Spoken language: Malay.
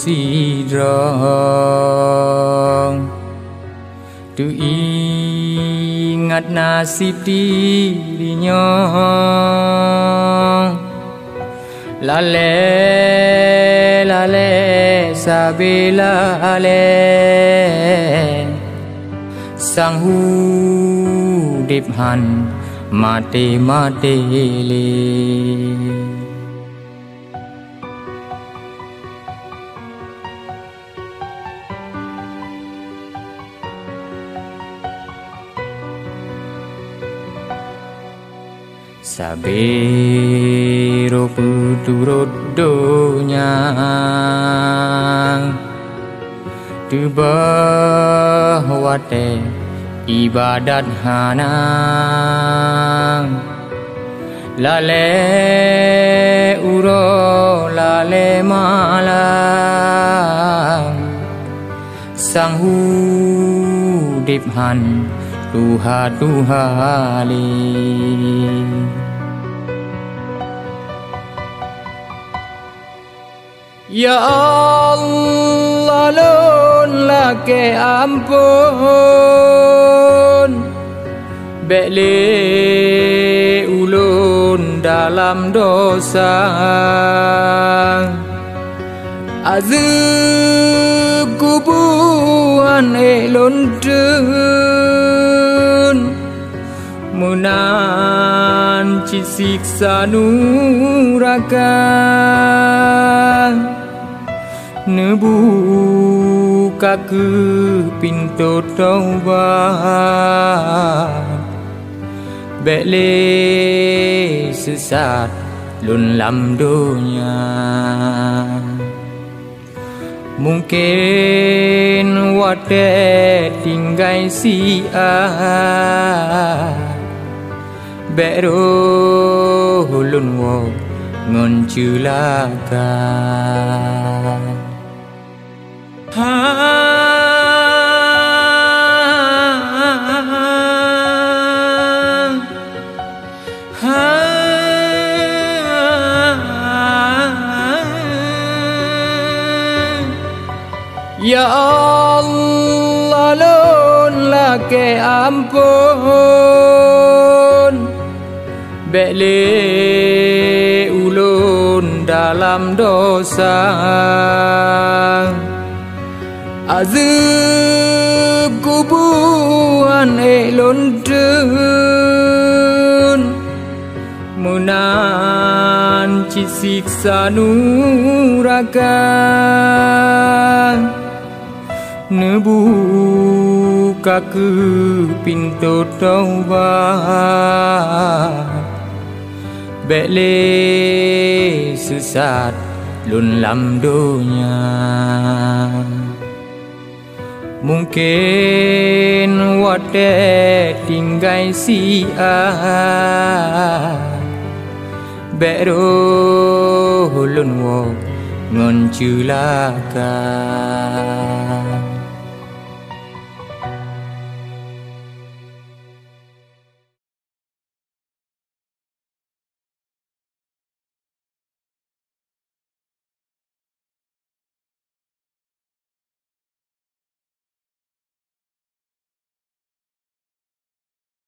sidrong. Tu ingat nasib dirinya, lale lale sabilale sang hudip han mati mati le. Sabero puturut donya tu bahwate ibadat hana lale uro lale malam sang hudip han tuha tuhali. Ya Allah lun lake ampun bele ulun dalam dosa, azab kuburan elon dun menanci siksa nuraka, nebuka ke pintu taubat bele sesat lun lam dunia. Mungkin wate tinggai sia bero lun wo ngon culaka. Ya Allah lun lake ampun bele ulun dalam dosa, azab kuburan elon dun menanci siksa nuraka, nebuka ke pintu taubat bele sesat lun lam dunia. Mungkin wate tinggai sia bero lun wo ngon culaka.